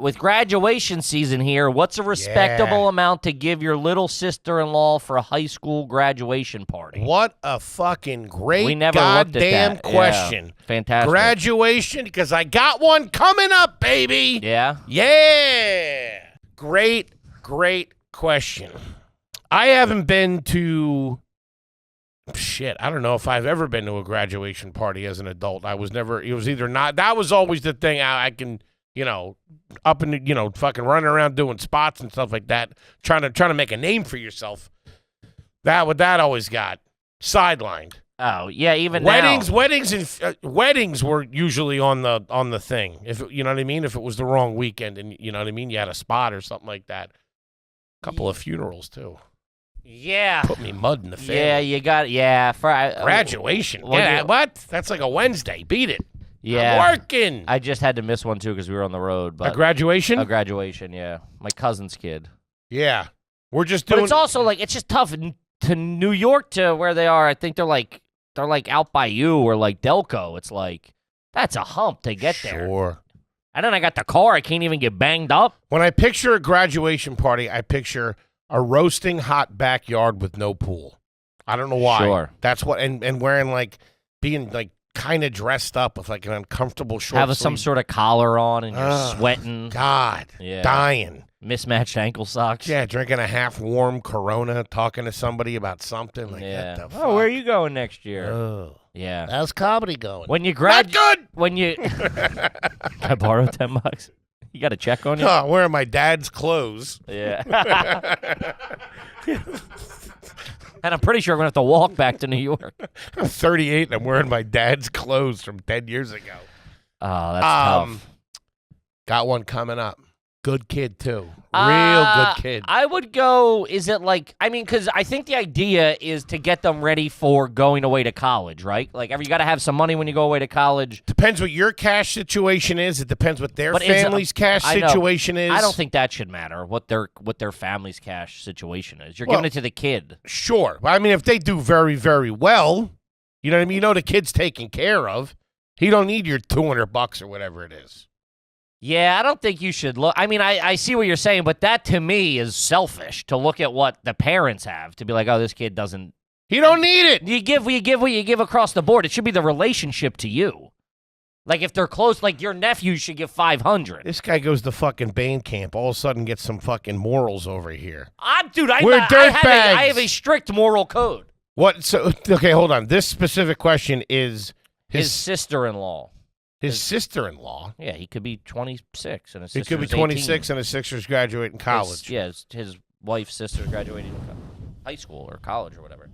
with graduation season here, what's a respectable amount to give your little sister-in-law for a high school graduation party? What a fucking great we never goddamn looked at that. question. Yeah. Fantastic. Graduation, because I got one coming up, baby. Yeah? Yeah. Great question. I haven't been to... Shit, I don't know if I've ever been to a graduation party as an adult. I was never... It was either not... That was always the thing I can... up and fucking running around doing spots and stuff like that, trying to make a name for yourself. That always got sidelined. Oh yeah, even weddings, now. weddings were usually on the thing. If you know what I mean, if it was the wrong weekend and you know what I mean, you had a spot or something like that. A couple of funerals too. Yeah, put me mud in the face. Yeah, you got for graduation. What? That's like a Wednesday. Beat it. Yeah, I'm working. I just had to miss one, too, because we were on the road. But a graduation? A graduation, yeah. My cousin's kid. Yeah. We're just doing... But it's also, it's just tough to New York to where they are. I think they're out by you or, Delco. It's that's a hump to get there. Sure. And then I got the car. I can't even get banged up. When I picture a graduation party, I picture a roasting hot backyard with no pool. I don't know why. Sure. That's what... And wearing, being, kind of dressed up with an uncomfortable short have sleeve. Some sort of collar on and you're sweating. God, dying. Mismatched ankle socks. Yeah, drinking a half-warm Corona, talking to somebody about something. What the fuck? Oh, where are you going next year? Oh. Yeah. How's comedy going? When you Not good! When you... Can I borrow $10? You got a check on you? Oh, I'm wearing my dad's clothes. Yeah. And I'm pretty sure I'm going to have to walk back to New York. I'm 38 and I'm wearing my dad's clothes from 10 years ago. Oh, that's tough. Got one coming up. Good kid, too. Real good kid. I would go, because I think the idea is to get them ready for going away to college, right? You got to have some money when you go away to college. Depends what your cash situation is. It depends what their family's cash situation is. I don't think that should matter, what their family's cash situation is. You're giving it to the kid. Sure. If they do very, very well, you know what I mean? You know the kid's taken care of. He don't need your $200 or whatever it is. Yeah, I don't think you should look. I see what you're saying, but that to me is selfish to look at what the parents have to be like, oh, this kid doesn't. He don't need it. You give what you give across the board. It should be the relationship to you. If they're close, your nephew should give $500. This guy goes to fucking band camp. All of a sudden, gets some fucking morals over here. We're dirtbags. I have a strict moral code. What? So okay, hold on. This specific question is his sister-in-law. His sister-in-law? Yeah, he could be 26 and his sister's He could be 26 18. And his sister's graduating college. His wife's sister's graduating high school or college or whatever.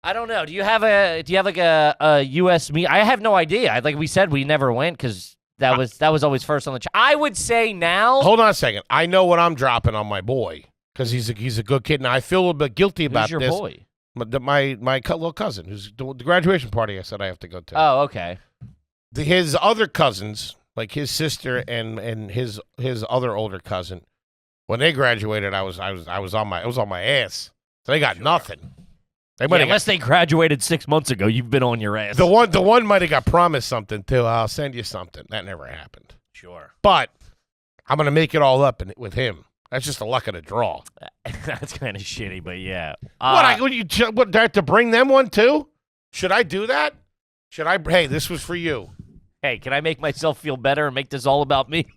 I don't know. Do you have a U.S. meet? I have no idea. Like we said, we never went because that was always first on the I would say now. Hold on a second. I know what I'm dropping on my boy because he's a good kid, and I feel a little bit guilty about Who's your this. boy? My little cousin, who's the graduation party I said I have to go to. Oh, okay. His other cousins, like his sister and his other older cousin, when they graduated, I was on my ass. So they got nothing. Unless they graduated 6 months ago, you've been on your ass. The one might have got promised something too. I'll send you something. That never happened. Sure. But I'm gonna make it all up with him. That's just the luck of the draw. That's kind of shitty, but yeah. What? Do I have to bring them one too? Should I do that? Should I? Hey, this was for you. Hey, can I make myself feel better and make this all about me?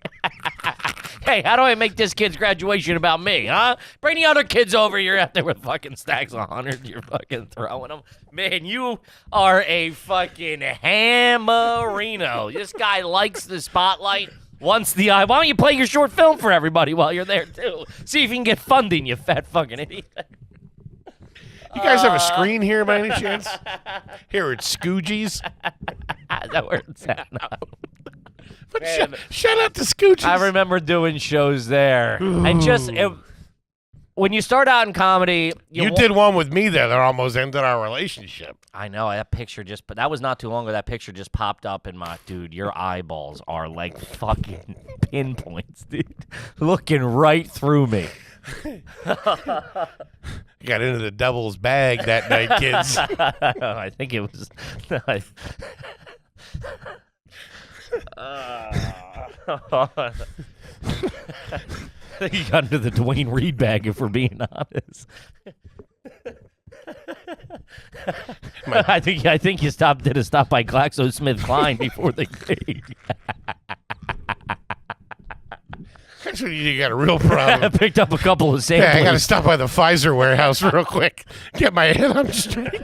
Hey, how do I make this kid's graduation about me, huh? Bring the other kids over. You're out there with fucking stacks of 100. You're fucking throwing them. Man, you are a fucking hammerino. This guy likes the spotlight. Wants the eye. Why don't you play your short film for everybody while you're there, too? See if you can get funding, you fat fucking idiot. You guys have a screen here by any chance? Here at Scoogies. Is that where it's at now? Shout out to Scoogies. I remember doing shows there. Ooh. And when you start out in comedy... You did one with me there that almost ended our relationship. I know. That picture but that was not too long ago. That picture just popped up in my... Dude, your eyeballs are like fucking pinpoints, dude. Looking right through me. Got into the devil's bag that night, kids. I think it was... I think he got into the Dwayne Reed bag, if we're being honest. I think you did a stop by GlaxoSmithKline before they paid. That's when you got a real problem. I picked up a couple of samples. Yeah, I got to stop by the Pfizer warehouse real quick. Get my head on straight.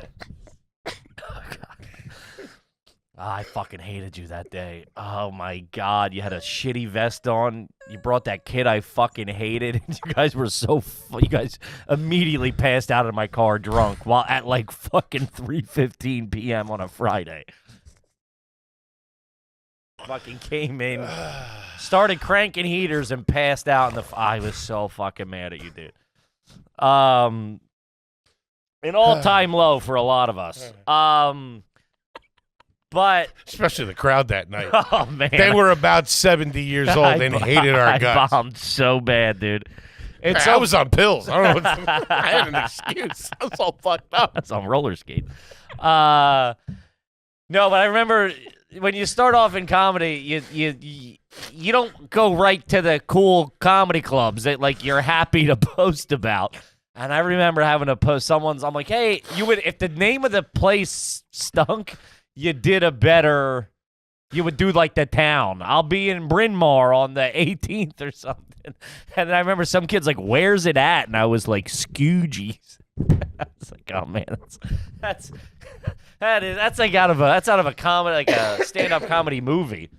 I fucking hated you that day. Oh, my God. You had a shitty vest on. You brought that kid I fucking hated. You guys were you guys immediately passed out of my car drunk while at like fucking 3:15 p.m. on a Friday. Fucking came in, started cranking heaters, and passed out. I was so fucking mad at you, dude. An all-time low for a lot of us. But especially the crowd that night. Oh man, they were about 70 years old and hated our guts. I bombed so bad, dude. I was on pills. I don't know. I had an excuse. I was all fucked up. That's on roller skate. No, but I remember when you start off in comedy, you don't go right to the cool comedy clubs that like you're happy to post about. And I remember having to post someone's. I'm like, hey, if the name of the place stunk. You did a better, you would do like the town. I'll be in Bryn Mawr on the 18th or something. And I remember some kids like, where's it at? And I was like, Scoogies. It's like, oh man, that's like out of a comedy, like a stand-up comedy movie.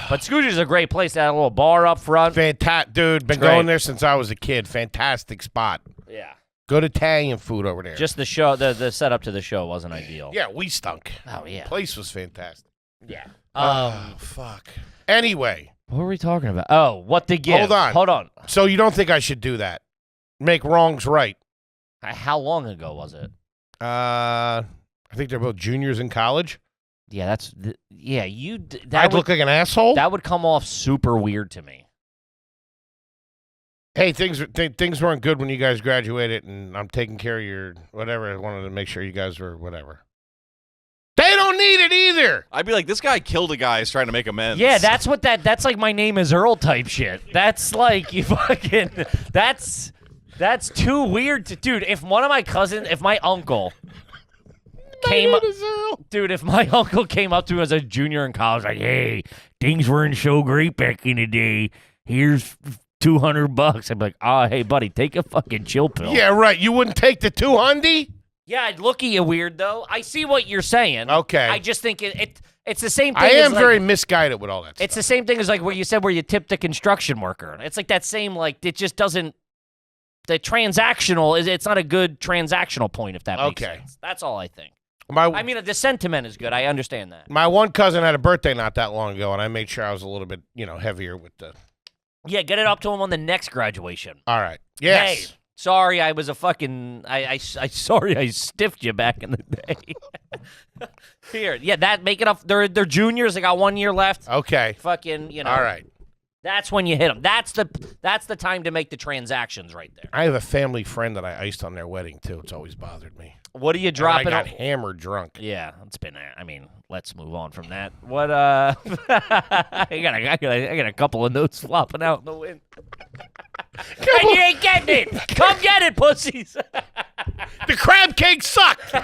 But Scoogies is a great place. They had a little bar up front. Fantastic, dude. Been going there since I was a kid. Fantastic spot. Yeah. Good Italian food over there. Just the show, the setup to the show wasn't ideal. Yeah, we stunk. Oh yeah, place was fantastic. Yeah. Oh fuck. Anyway, what were we talking about? Oh, what to give? Hold on. So you don't think I should do that? Make wrongs right? How long ago was it? I think they're both juniors in college. Yeah, I'd look like an asshole. That would come off super weird to me. Hey, things weren't good when you guys graduated, and I'm taking care of your whatever. I wanted to make sure you guys were whatever. They don't need it either. I'd be like, this guy killed a guy. He's trying to make amends. Yeah, that's like my name is Earl type shit. That's like you fucking. That's too weird to, dude. If my uncle came up, dude, if my uncle came up to me as a junior in college, like, hey, things weren't so great back in the day. Here's $200. I'd be like, oh, hey, buddy, take a fucking chill pill. Yeah, right. You wouldn't take the 200? Yeah, I'd look at you weird, though. I see what you're saying. Okay. I just think it's the same thing. I am as very misguided with all that stuff. It's the same thing as like what you said where you tipped the construction worker. It's like that same, like, it just doesn't, the transactional, it's not a good transactional point, if that makes sense. That's all I think. I mean, the sentiment is good. I understand that. My one cousin had a birthday not that long ago, and I made sure I was a little bit, heavier with the... Yeah, get it up to him on the next graduation. All right. Yes. Hey, sorry, I was a fucking. Sorry, I stiffed you back in the day. Here, yeah, make it up. They're juniors. They got 1 year left. Okay. Fucking, All right. That's when you hit them. That's the time to make the transactions right there. I have a family friend that I iced on their wedding too. It's always bothered me. What are you dropping? I got hammered drunk. Yeah, it's been. I mean, let's move on from that. What? I got a couple of notes flopping out in the wind. And you ain't getting it. Come get it, pussies. The crab cake sucked.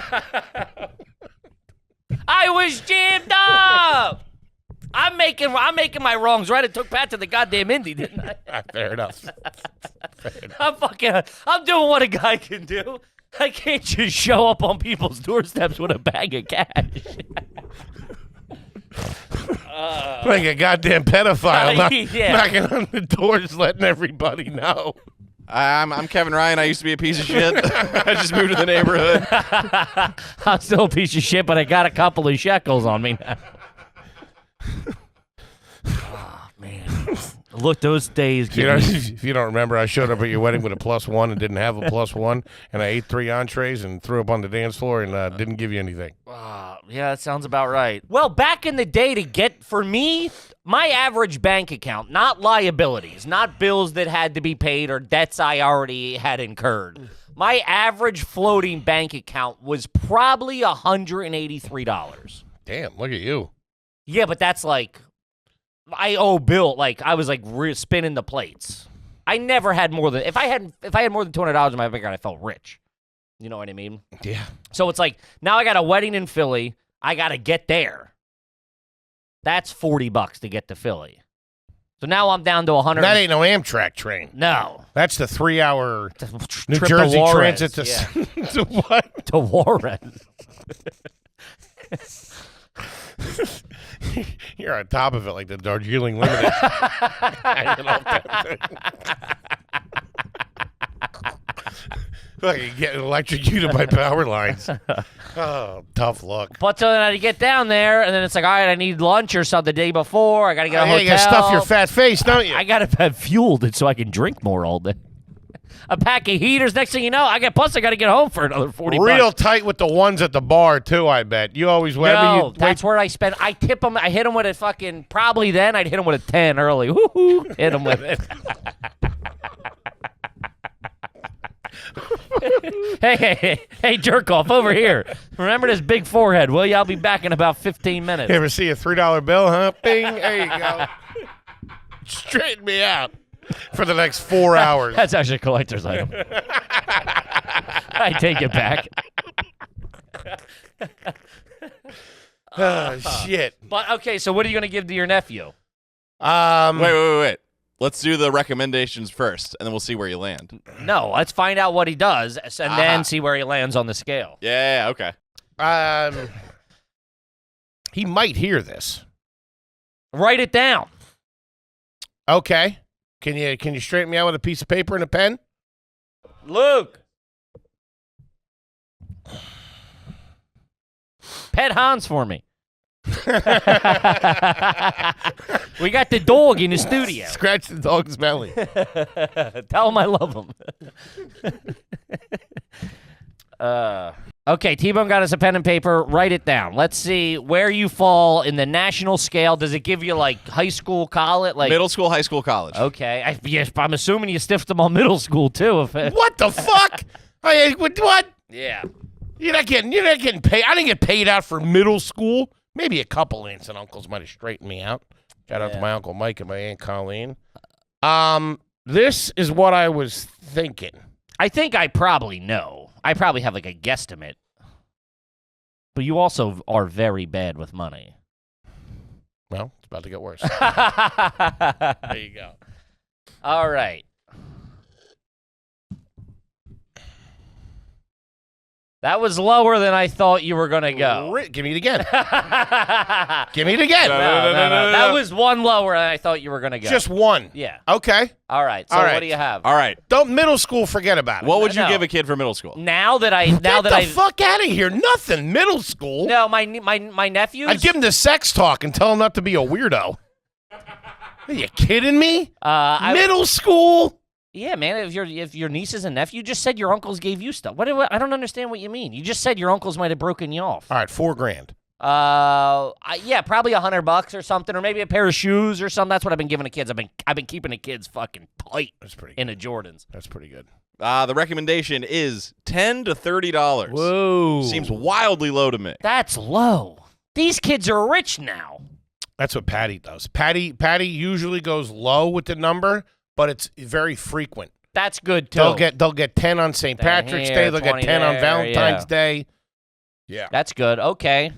I was jammed up. I'm making my wrongs right. I took Pat to the goddamn Indy, didn't I? Fair enough. I'm doing what a guy can do. I can't just show up on people's doorsteps with a bag of cash. Like a goddamn pedophile knocking on the doors, letting everybody know. I'm Kevin Ryan. I used to be a piece of shit. I just moved to the neighborhood. I'm still a piece of shit, but I got a couple of shekels on me now. Oh, man. Look, those days. If you don't remember, I showed up at your wedding with a +1 and didn't have a +1, and I ate 3 entrees and threw up on the dance floor and didn't give you anything. Yeah, that sounds about right. Well, back in the day, for me, my average bank account, not liabilities, not bills that had to be paid or debts I already had incurred. My average floating bank account was probably $183. Damn, look at you. Yeah, but that's like I owe Bill, like, I was, like, spinning the plates. I never had more than, if I had more than $200 in my bank account, I felt rich. You know what I mean? Yeah. So it's like, now I got a wedding in Philly. I got to get there. That's $40 to get to Philly. So now I'm down to 100. That ain't no Amtrak train. No. That's the 3-hour New Trip Jersey to Juarez, transit to, yeah. to what? To Juarez. You're on top of it like the Darjeeling Limited. Hanging off that thing. Fucking getting electrocuted by power lines. Oh, tough luck. But so then I get down there, and then it's like, all right, I need lunch or something the day before. I got to get a hotel. You got to stuff your fat face, don't you? I got to have fueled so I can drink more all day. A pack of heaters. Next thing you know, I got to get home for another $40. Real tight with the ones at the bar too. I bet you always No, that's where I spend. I tip them. I hit them with a fucking. Probably then I'd hit them with a 10 early. Woo-hoo, hit them with it. Hey, jerk off over here. Remember this big forehead, will you? I'll be back in about 15 minutes. You ever see a $3 bill, huh? Bing, there you go. Straighten me out for the next 4 hours. That's actually a collector's item. I take it back. Oh, shit. But okay, so what are you gonna give to your nephew? Wait. Let's do the recommendations first, and then we'll see where you land. No, let's find out what he does, and then see where he lands on the scale. Yeah, okay. He might hear this. Write it down. Okay. Can you straighten me out with a piece of paper and a pen? Luke. Pet Hans for me. We got the dog in the studio. Scratch the dog's belly. Tell him I love him. Okay, T-Bone got us a pen and paper. Write it down. Let's see where you fall in the national scale. Does it give you like high school, college, like Middle school, high school, college. Okay, yes, I'm assuming you stiffed them on middle school too. What the fuck? What? Yeah. You're not getting paid. I didn't get paid out for middle school. Maybe a couple aunts and uncles might have straightened me out. Shout out to my Uncle Mike and my Aunt Colleen. This is what I was thinking. I think I probably know. I probably have like a guesstimate. But you also are very bad with money. Well, it's about to get worse. There you go. All right. That was lower than I thought you were going to go. Give me it again. Give me it again. No. That was one lower than I thought you were going to go. Just one. Yeah. Okay. All right. So All right. what do you have? All right. Don't middle school forget about it. What would you No. give a kid for middle school? Now that Get the fuck out of here. Nothing. Middle school. No, my nephews. I'd give him the sex talk and tell him not to be a weirdo. Are you kidding me? Middle school? Yeah, man. If your nieces and nephew, you just said your uncles gave you stuff. What? I don't understand what you mean. You just said your uncles might have broken you off. All right, $4,000. Yeah, probably $100 or something, or maybe a pair of shoes or something. That's what I've been giving the kids. I've been keeping the kids fucking tight. That's pretty good. In the Jordans. That's pretty good. The recommendation is $10 to $30. Whoa. Seems wildly low to me. That's low. These kids are rich now. That's what Patty does. Patty usually goes low with the number, but it's very frequent. That's good too. They'll get 10 on St. Patrick's Day. They'll get 10 on Valentine's Day. Yeah. That's good. Okay.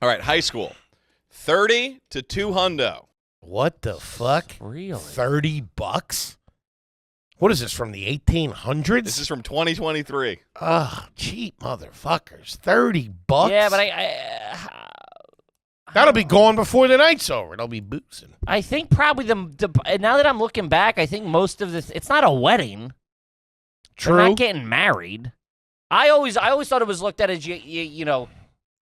All right, high school. 30 to 200. What the fuck? Really? $30? What is this, from the 1800s? This is from 2023. Ugh, cheap motherfuckers. $30? Yeah, but That'll be gone before the night's over. They'll be boozing. I think probably now that I'm looking back, I think most of this, it's not a wedding. True. They're not getting married. I always thought it was looked at as you know,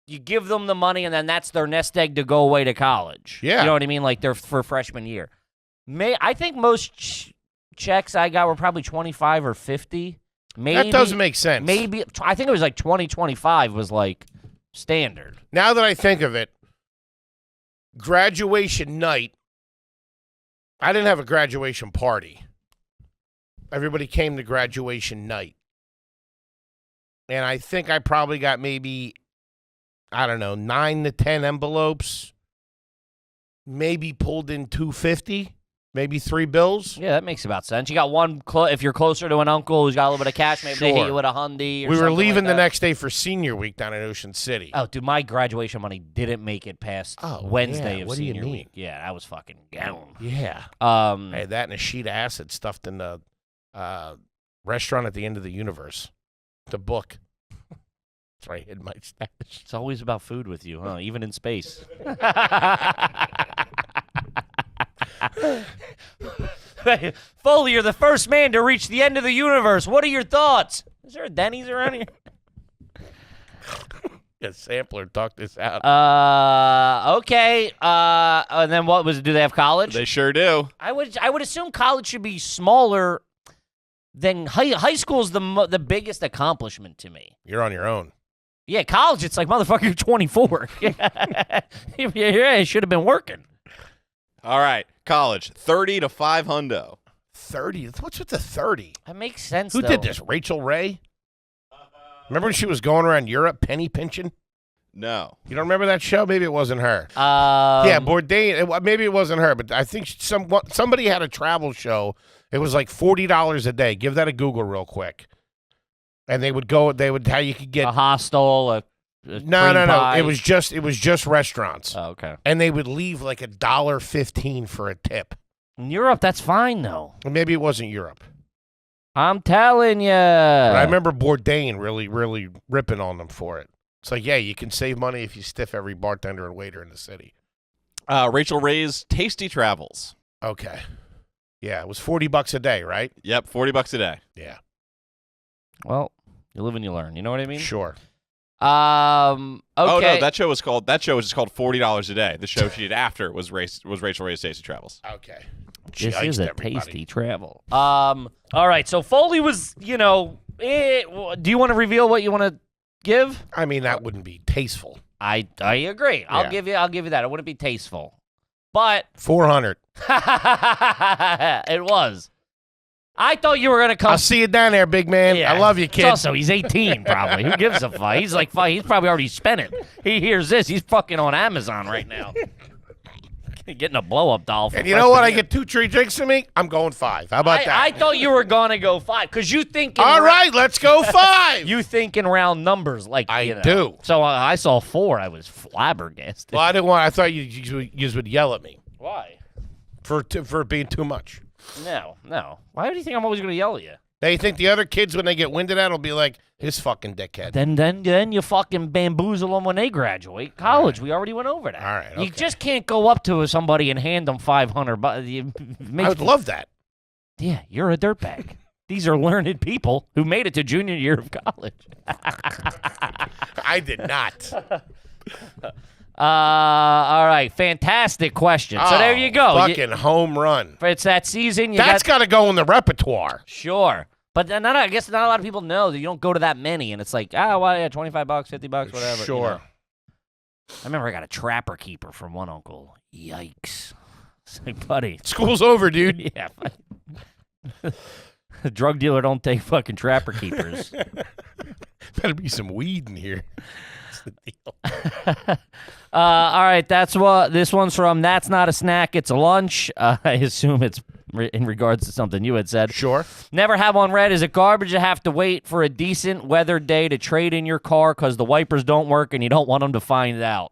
you give them the money and then that's their nest egg to go away to college. Yeah. You know what I mean? Like they're for freshman year. I think most checks I got were probably 25 or 50. Maybe That doesn't make sense. Maybe I think it was like 25 was like standard. Now that I think of it, graduation night, I didn't have a graduation party. Everybody came to graduation night. And I think I probably got maybe, I don't know, 9 to 10 envelopes. maybe pulled in $250, maybe 3 bills. Yeah, that makes about sense. You got one, if you're closer to an uncle who's got a little bit of cash, maybe they hit you with a Hyundai or We were something leaving like the that. next day for senior week down in Ocean City. Oh, dude, my graduation money didn't make it past Wednesday of what do you senior mean? week. Yeah, I was fucking down. Yeah. I had that and a sheet of acid stuffed in the restaurant at the end of the universe. The book. That's where I hid my stash. It's always about food with you, huh? Even in space. Foley, you're the first man to reach the end of the universe. What are your thoughts? Is there a Denny's around here? Yeah, sampler talk this out. Okay. And then what was? Do they have college? They sure do. I would assume college should be smaller than high school is the biggest accomplishment to me. You're on your own. Yeah, college, it's like, motherfucker, you're 24. Yeah, it should have been working. All right, college, 30 to 5 hundo. 30? What's with the 30? That makes sense, Who though. did this? Rachel Ray? Remember when she was going around Europe penny pinching? No. You don't remember that show? Maybe it wasn't her. Yeah, Bourdain. Maybe it wasn't her, but I think somebody had a travel show. It was like $40 a day. Give that a Google real quick. And they would how you could get a hostel, a no. pie. It was just restaurants. Oh, okay. And they would leave like $1.15 for a tip. In Europe, that's fine, though. Or maybe it wasn't Europe. I'm telling you. But I remember Bourdain really, really ripping on them for it. It's like, yeah, you can save money if you stiff every bartender and waiter in the city. Rachel Ray's Tasty Travels. Okay. Yeah, it was $40 a day, right? Yep, $40 a day. Yeah. Well, you live and you learn. You know what I mean? Sure. Okay. Oh no, that show was just called $40 a day. The show she did after was Rachel Ray's Tasty Travels. Okay. This Yikes, is a everybody. tasty travel. All right, so Foley was, do you want to reveal what you want to give? I mean, that wouldn't be tasteful. I agree. I'll give you that. It wouldn't be tasteful. But 400. it was. I thought you were going to come. I'll see you down there, big man. Yeah. I love you, kid. Also, he's 18 probably. Who gives a fuck? He's like, he's probably already spent it. He hears this. He's fucking on Amazon right now. Getting a blow-up doll. And you know what? I get 2 free drinks from me. I'm going 5. How about that? I thought you were going to go 5 because you think. All right, let's go 5. You think in round numbers, like I do. So I saw 4. I was flabbergasted. Well, I didn't want. I thought you would yell at me Why? for being too much. No. Why do you think I'm always going to yell at you? Now you think the other kids, when they get winded at, will be like, "His fucking dickhead." Then you fucking bamboozle them when they graduate. College, we already went over that. All right, You okay. just can't go up to somebody and hand them $500. I would love that. Yeah, you're a dirtbag. These are learned people who made it to junior year of college. I did not. All right, fantastic question. So there you go. Fucking home run. It's that season. That's got to go in the repertoire. Sure. But then, I guess not a lot of people know that you don't go to that many, and it's like, $25, $50, whatever. Sure. You know. I remember I got a trapper keeper from one uncle. Yikes. It's like, buddy. School's over, dude. Yeah. A drug dealer don't take fucking trapper keepers. Better be some weed in here. That's the deal. All right, this one's from. That's not a snack, it's a lunch. I assume it's in regards to something you had said. Sure. Never have one read. Is it garbage to have to wait for a decent weather day to trade in your car because the wipers don't work and you don't want them to find out?